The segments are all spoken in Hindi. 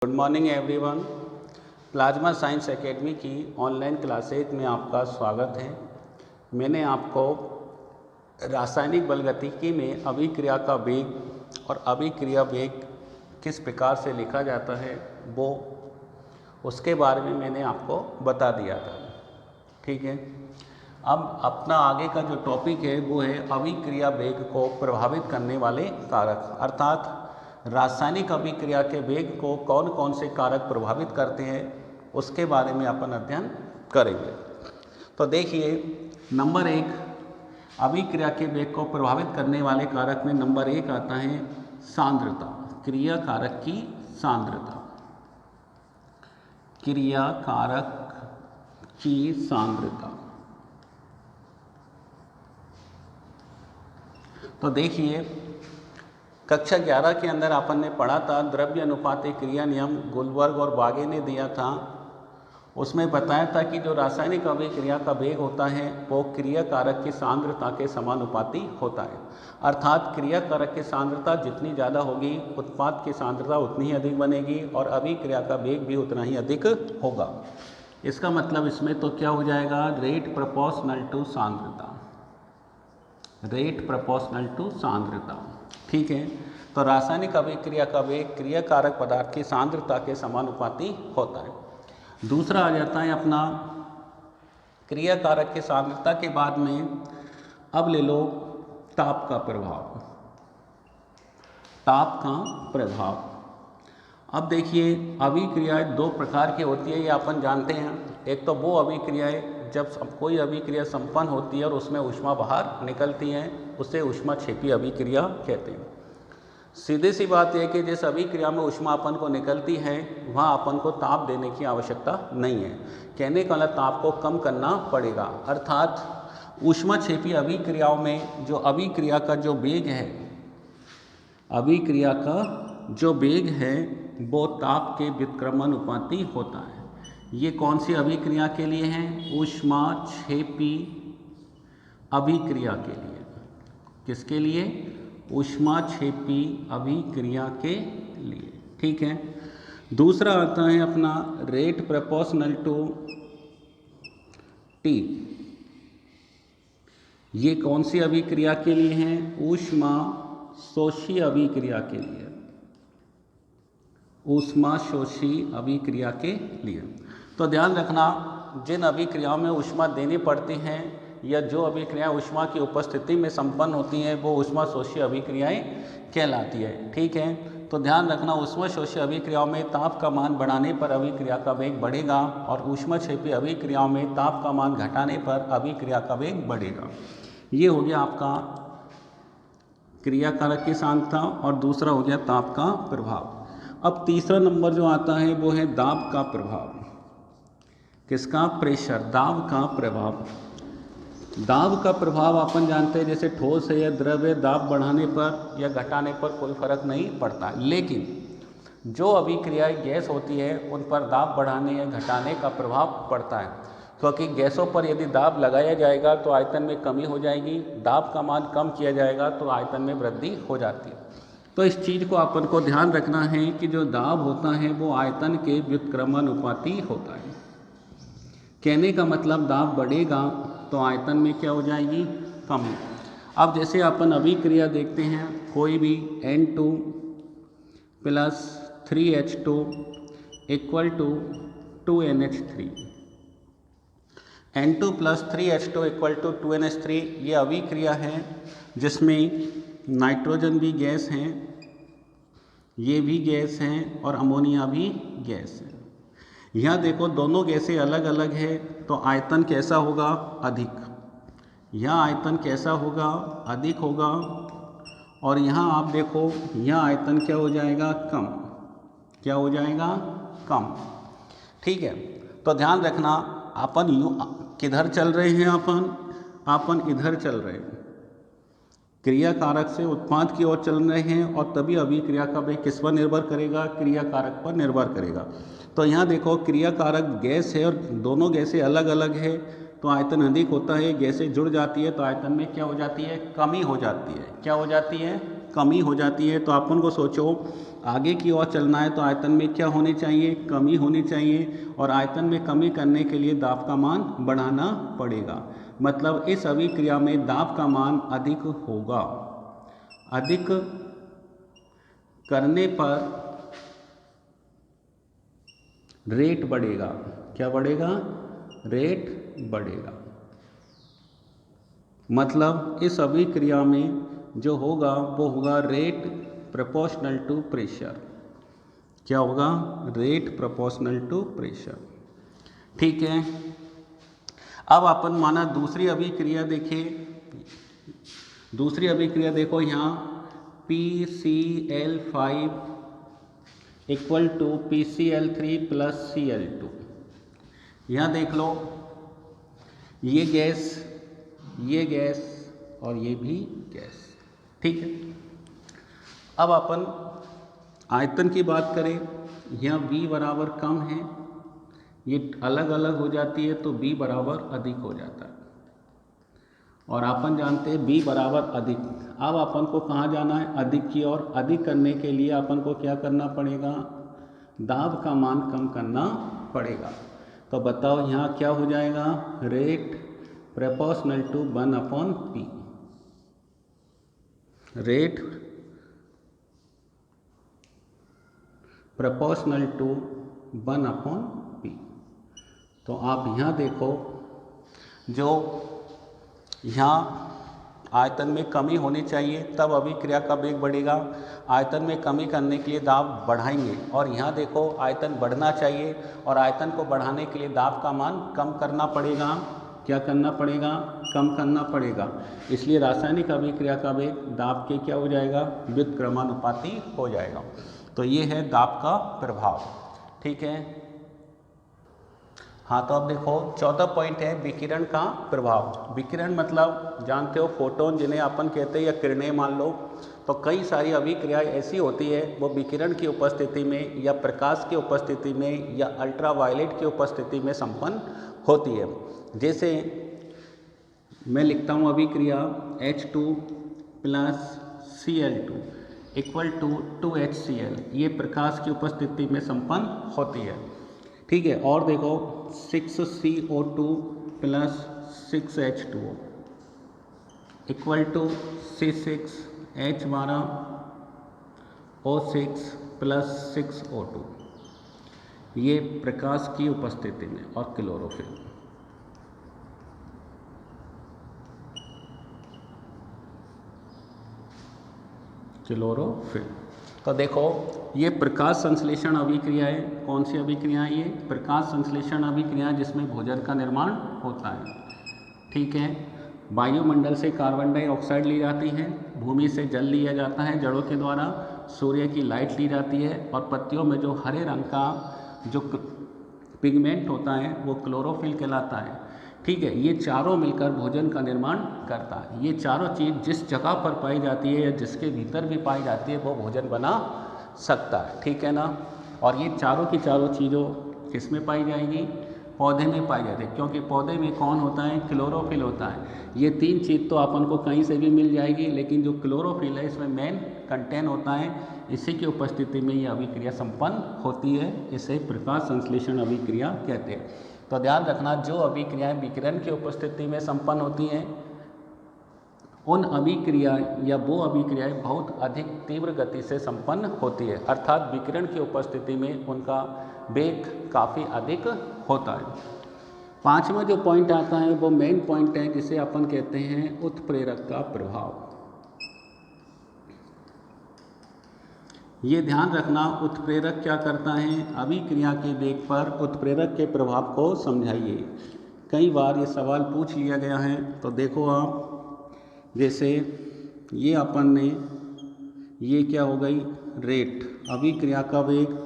Good morning everyone. Plasma science academy की ऑनलाइन क्लासेज में आपका स्वागत है। मैंने आपको रासायनिक बलगतिकी में अभिक्रिया का वेग और अभिक्रिया वेग किस प्रकार से लिखा जाता है वो उसके बारे में मैंने आपको बता दिया था। ठीक है, अब अपना आगे का जो टॉपिक है वो है अभिक्रिया वेग को प्रभावित करने वाले कारक, अर्थात रासायनिक अभिक्रिया के वेग को कौन कौन से कारक प्रभावित करते हैं उसके बारे में अपन अध्ययन करेंगे। तो देखिए, नंबर 1 अभिक्रिया के वेग को प्रभावित करने वाले कारक में नंबर 1 आता है सांद्रता, क्रिया कारक की सांद्रता। क्रिया कारक की सांद्रता। तो देखिए, कक्षा 11 के अंदर अपन ने पढ़ा था द्रव्य अनुपाती क्रिया नियम, गुलबर्ग और बागे ने दिया था। उसमें बताया था कि जो रासायनिक अभिक्रिया का वेग होता है वो क्रिया कारक की सांद्रता के समानुपाती होता है, अर्थात क्रिया कारक की सांद्रता जितनी ज़्यादा होगी उत्पाद की सांद्रता उतनी ही अधिक बनेगी और अभिक्रिया का वेग भी उतना ही अधिक होगा। इसका मतलब इसमें तो क्या हो जाएगा, रेट प्रोपोर्शनल टू सांद्रता, रेट प्रोपोर्शनल टू सांद्रता। ठीक है, तो रासायनिक अभिक्रिया का वेग क्रिया कारक पदार्थ की सांद्रता के समानुपाती होता है। दूसरा आ जाता है अपना क्रिया कारक की सांद्रता के बाद में अब ले लो ताप का प्रभाव। ताप का प्रभाव, अब देखिए अभिक्रियाएं दो प्रकार की होती है, ये अपन जानते हैं। एक तो वो अभिक्रियाएं जब कोई अभिक्रिया संपन्न होती है और उसमें ऊष्मा बाहर निकलती है, उसे ऊष्माक्षेपी अभिक्रिया कहते हैं। सीधी सी बात यह कि जिस अभिक्रिया में ऊष्मा अपन को निकलती है वहाँ अपन को ताप देने की आवश्यकता नहीं है, कहने का मतलब ताप को कम करना पड़ेगा। अर्थात ऊष्माक्षेपी अभिक्रियाओं में जो अभिक्रिया का जो वेग है, अभिक्रिया का जो वेग है वो ताप के व्युत्क्रमानुपाती होता है। ये कौन सी अभिक्रिया के लिए है? ऊष्माक्षेपी अभिक्रिया के लिए। किसके लिए? ऊष्माक्षेपी अभिक्रिया के लिए। ठीक है, दूसरा आता है अपना रेट प्रोपोर्शनल टू टी। ये कौन सी अभिक्रिया के लिए है? ऊष्माशोषी अभिक्रिया के लिए, ऊष्माशोषी अभिक्रिया के लिए। तो ध्यान रखना, जिन अभिक्रियाओं में ऊष्मा देनी पड़ती हैं या जो अभिक्रियाएं ऊष्मा की उपस्थिति में संपन्न होती हैं वो ऊष्माशोषी अभिक्रियाएं कहलाती है। ठीक है, तो ध्यान रखना ऊष्माशोषी अभिक्रियाओं में ताप का मान बढ़ाने पर अभिक्रिया का वेग बढ़ेगा और ऊष्माक्षेपी अभिक्रियाओं में ताप का मान घटाने पर अभिक्रिया का वेग बढ़ेगा। ये हो गया आपका क्रिया कारक की सांद्रता और दूसरा हो गया ताप का प्रभाव। अब तीसरा नंबर जो आता है वो है दाब का प्रभाव। किसका? प्रेशर, दाब का प्रभाव। दाब का प्रभाव अपन जानते हैं जैसे ठोस है या द्रव है, दाब बढ़ाने पर या घटाने पर कोई फर्क नहीं पड़ता, लेकिन जो अभिक्रियाएं गैस होती है उन पर दाब बढ़ाने या घटाने का प्रभाव पड़ता है, क्योंकि गैसों पर यदि दाब लगाया जाएगा तो आयतन में कमी हो जाएगी, दाब का मान कम किया जाएगा तो आयतन में वृद्धि हो जाती है। तो इस चीज़ को अपन को ध्यान रखना है कि जो दाब होता है वो आयतन के व्युत्क्रमानुपाती होता है। कहने का मतलब दाब बढ़ेगा तो आयतन में क्या हो जाएगी? कमी। अब जैसे अपन अभिक्रिया देखते हैं, कोई भी N2 plus 3H2 equal to 2NH3, N2 plus 3H2 equal to 2NH3, ये अभिक्रिया है जिसमें नाइट्रोजन भी गैस हैं, ये भी गैस हैं और अमोनिया भी गैस है। यहाँ देखो दोनों गैसें अलग अलग है तो आयतन कैसा होगा? अधिक। यहाँ आयतन कैसा होगा? अधिक होगा। और यहाँ आप देखो यहाँ आयतन क्या हो जाएगा? कम। क्या हो जाएगा? कम। ठीक है, तो ध्यान रखना अपन यूँ किधर चल रहे हैं, अपन इधर चल रहे हैं, क्रिया कारक से उत्पाद की ओर चल रहे हैं और तभी अभिक्रिया का वेग किस पर निर्भर करेगा? क्रिया कारक पर निर्भर करेगा। तो यहाँ देखो क्रिया कारक गैस है और दोनों गैसें अलग अलग है तो आयतन अधिक होता है, गैसें जुड़ जाती है तो आयतन में क्या हो जाती है? कमी हो जाती है। क्या हो जाती है? कमी हो जाती है। तो अपन को सोचो आगे की ओर चलना है तो आयतन में क्या होनी चाहिए, कमी होनी चाहिए, और आयतन में कमी करने के लिए दाब का मान बढ़ाना पड़ेगा। मतलब इस अभिक्रिया में दाब का मान अधिक होगा। अधिक करने पर रेट बढ़ेगा। क्या बढ़ेगा? रेट बढ़ेगा। मतलब इस अभिक्रिया में जो होगा वो होगा रेट प्रोपोर्शनल टू प्रेशर। क्या होगा? Rate proportional to pressure. ठीक है। अब अपन माना दूसरी अभिक्रिया देखिए। दूसरी अभिक्रिया देखो यहाँ PCl5 equal to PCl3 plus Cl2। यहाँ देख लो ये गैस और ये भी गैस। ठीक है। अब अपन आयतन की बात करें, यहाँ V बराबर कम है, ये अलग अलग हो जाती है तो B बराबर अधिक हो जाता है। और अपन जानते हैं B बराबर अधिक। अब अपन को कहाँ जाना है? अधिक की ओर। अधिक करने के लिए अपन को क्या करना पड़ेगा? दाब का मान कम करना पड़ेगा। तो बताओ यहाँ क्या हो जाएगा? Rate proportional to 1/P। Rate proportional to 1/P। तो आप यहाँ देखो जो यहाँ आयतन में कमी होनी चाहिए तब अभिक्रिया का वेग बढ़ेगा। आयतन में कमी करने के लिए दाब बढ़ाएंगे, और यहाँ देखो आयतन बढ़ना चाहिए और आयतन को बढ़ाने के लिए दाब का मान कम करना पड़ेगा। क्या करना पड़ेगा? कम करना पड़ेगा। इसलिए रासायनिक अभिक्रिया का वेग दाब के क्या हो जाएगा? व्युत्क्रमानुपाती हो जाएगा। तो ये है दाब का प्रभाव। ठीक है। हाँ, तो अब देखो चौथा पॉइंट है विकिरण का प्रभाव। विकिरण मतलब जानते हो फोटोन जिन्हें अपन कहते हैं, या किरणें मान लो। तो कई सारी अभिक्रियाएं ऐसी होती है वो विकिरण की उपस्थिति में या प्रकाश की उपस्थिति में या अल्ट्रावायलेट की उपस्थिति में संपन्न होती है। जैसे मैं लिखता हूँ अभिक्रिया H2 plus Cl2 equal to 2HCl, ये प्रकाश की उपस्थिति में संपन्न होती है। ठीक है। और देखो 6CO2 plus 6H2O equal to C6H12O6 plus 6O2, ये प्रकाश की उपस्थिति में। और क्लोरोफिल, तो देखो ये प्रकाश संश्लेषण अभिक्रियाएं। कौन सी अभिक्रियाएं? ये प्रकाश संश्लेषण अभिक्रियाएं जिसमें भोजन का निर्माण होता है। ठीक है। वायुमंडल से कार्बन डाइऑक्साइड ली जाती है, भूमि से जल लिया जाता है जड़ों के द्वारा, सूर्य की लाइट ली जाती है, और पत्तियों में जो हरे रंग का जो पिगमेंट होता है वो क्लोरोफिल कहलाता है। ठीक है। ये चारों मिलकर भोजन का निर्माण करता है। ये चारों चीज़ जिस जगह पर पाई जाती है या जिसके भीतर भी पाई जाती है वो भोजन बना सकता है। ठीक है ना। और ये चारों की चारों चीज़ों किस में पाई जाएगी? पौधे में पाई जाती है, क्योंकि पौधे में कौन होता है? क्लोरोफिल होता है। ये तीन चीज़ तो अपन को कहीं से भी मिल जाएगी, लेकिन जो क्लोरोफिल है इसमें मेन कंटेन होता है। इसी की उपस्थिति में ये अभिक्रिया संपन्न होती है। इसे प्रकाश संश्लेषण अभिक्रिया कहते हैं। तो ध्यान रखना, जो अभिक्रियाएं विकिरण की उपस्थिति में संपन्न होती हैं उन अभिक्रिया या वो अभिक्रियाएं बहुत अधिक तीव्र गति से संपन्न होती है, अर्थात विकिरण की उपस्थिति में उनका वेग काफ़ी अधिक होता है। पांचवा जो पॉइंट आता है वो मेन पॉइंट है जिसे अपन कहते हैं उत्प्रेरक का प्रभाव। ये ध्यान रखना, उत्प्रेरक क्या करता है? अभिक्रिया के वेग पर उत्प्रेरक के प्रभाव को समझाइए। कई बार ये सवाल पूछ लिया गया है। तो देखो आप, जैसे ये अपन ने, ये क्या हो गई? रेट, अभिक्रिया का वेग,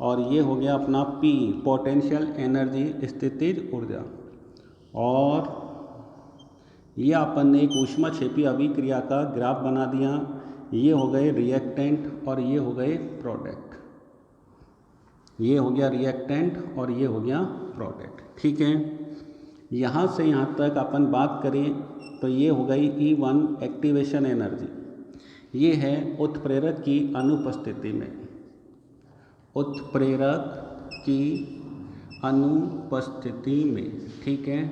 और ये हो गया अपना P, पोटेंशियल एनर्जी, स्थितिज ऊर्जा। और ये अपन ने एक ऊष्माक्षेपी अभिक्रिया का ग्राफ बना दिया। ये हो गए रिएक्टेंट और ये हो गए प्रोडक्ट। ये हो गया रिएक्टेंट और ये हो गया प्रोडक्ट। ठीक है। यहाँ से यहाँ तक अपन बात करें तो ये हो गई E1 एक्टिवेशन एनर्जी, ये है उत्प्रेरक की अनुपस्थिति में, उत्प्रेरक की अनुपस्थिति में, ठीक है,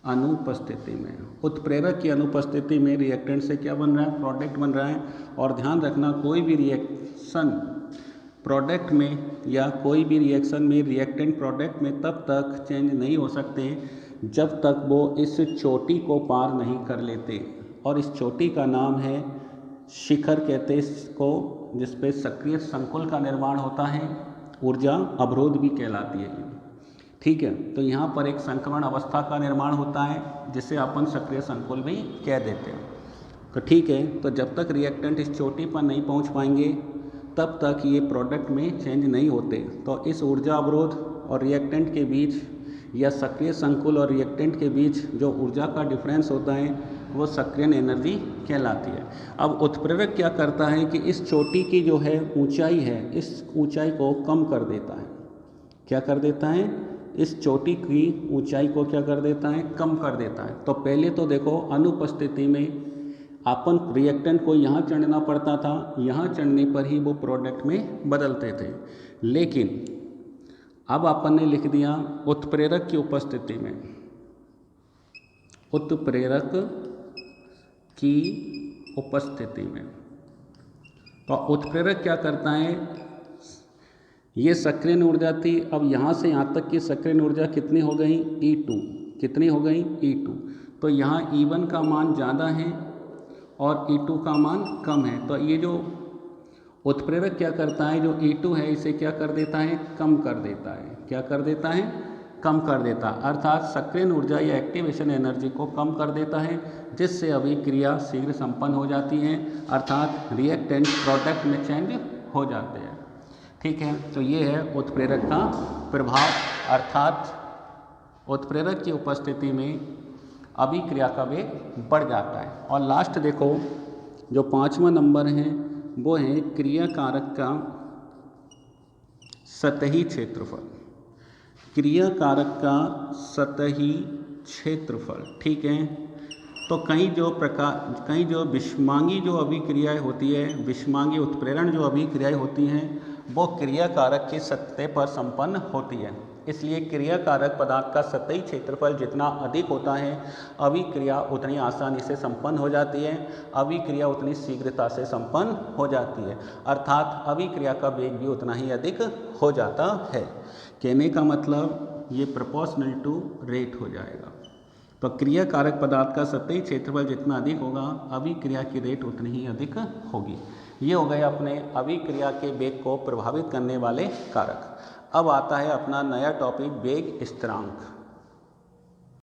अनुपस्थिति में, उत्प्रेरक की अनुपस्थिति में रिएक्टेंट से क्या बन रहा है, प्रोडक्ट बन रहा है। और ध्यान रखना कोई भी रिएक्शन प्रोडक्ट में या कोई भी रिएक्शन में रिएक्टेंट प्रोडक्ट में तब तक चेंज नहीं हो सकते जब तक वो इस चोटी को पार नहीं कर लेते, और इस चोटी का नाम है शिखर कहते हैं इसको, जिसपे सक्रिय संकुल का निर्माण होता है, ऊर्जा अवरोध भी कहलाती है, ठीक है। तो यहाँ पर एक संक्रमण अवस्था का निर्माण होता है जिसे अपन सक्रिय संकुल भी कह देते हैं। तो ठीक है, तो जब तक रिएक्टेंट इस चोटी पर नहीं पहुँच पाएंगे तब तक ये प्रोडक्ट में चेंज नहीं होते। तो इस ऊर्जा अवरोध और रिएक्टेंट के बीच या सक्रिय संकुल और रिएक्टेंट के बीच जो ऊर्जा का डिफरेंस होता है वो सक्रियण एनर्जी कहलाती है। अब उत्प्रेरक क्या करता है कि इस चोटी की जो है ऊंचाई है, इस ऊंचाई को कम कर देता है। क्या कर देता है? इस चोटी की ऊंचाई को क्या कर देता है? कम कर देता है। तो पहले तो देखो अनुपस्थिति में अपन रिएक्टेंट को यहाँ चढ़ना पड़ता था, यहाँ चढ़ने पर ही वो प्रोडक्ट में बदलते थे। लेकिन अब अपन ने लिख दिया उत्प्रेरक की उपस्थिति में, उत्प्रेरक की उपस्थिति में। तो उत्प्रेरक क्या करता है, ये सक्रियण ऊर्जा थी, अब यहाँ से यहाँ तक की सक्रियण ऊर्जा कितनी हो गई? E2। कितनी हो गई? E2। तो यहाँ E1 का मान ज़्यादा है और E2 का मान कम है। तो ये जो उत्प्रेरक क्या करता है, जो E2 है इसे क्या कर देता है? कम कर देता है। क्या कर देता है? कम कर देता है, अर्थात सक्रियण ऊर्जा या एक्टिवेशन एनर्जी को कम कर देता है, जिससे अभिक्रिया शीघ्र संपन्न हो जाती है, अर्थात रिएक्टेंट प्रोडक्ट में चेंज हो जाते हैं। ठीक है, तो ये है उत्प्रेरक का प्रभाव, अर्थात उत्प्रेरक की उपस्थिति में अभिक्रिया का वेग बढ़ जाता है। और लास्ट देखो जो 5वां नंबर है वो है क्रिया कारक का सतही क्षेत्रफल। क्रिया कारक का सतही क्षेत्रफल, ठीक है। तो कई जो विषमांगी जो अभिक्रियाएं होती है, विषमांगी उत्प्रेरण जो अभिक्रियाएं होती हैं वो क्रिया कारक की सतह पर संपन्न होती है। इसलिए क्रिया कारक पदार्थ का सतही क्षेत्रफल जितना अधिक होता है अभिक्रिया उतनी आसानी से संपन्न हो जाती है, अभिक्रिया उतनी शीघ्रता से संपन्न हो जाती है, अर्थात अभिक्रिया का वेग भी उतना ही अधिक हो जाता है। कहने का मतलब ये प्रोपोर्शनल टू रेट हो जाएगा। तो क्रिया कारक पदार्थ का सतही क्षेत्रफल जितना अधिक होगा अभिक्रिया की रेट उतनी ही अधिक होगी। ये हो गए अपने अभिक्रिया के वेग को प्रभावित करने वाले कारक। अब आता है अपना नया टॉपिक वेग स्थिरांक।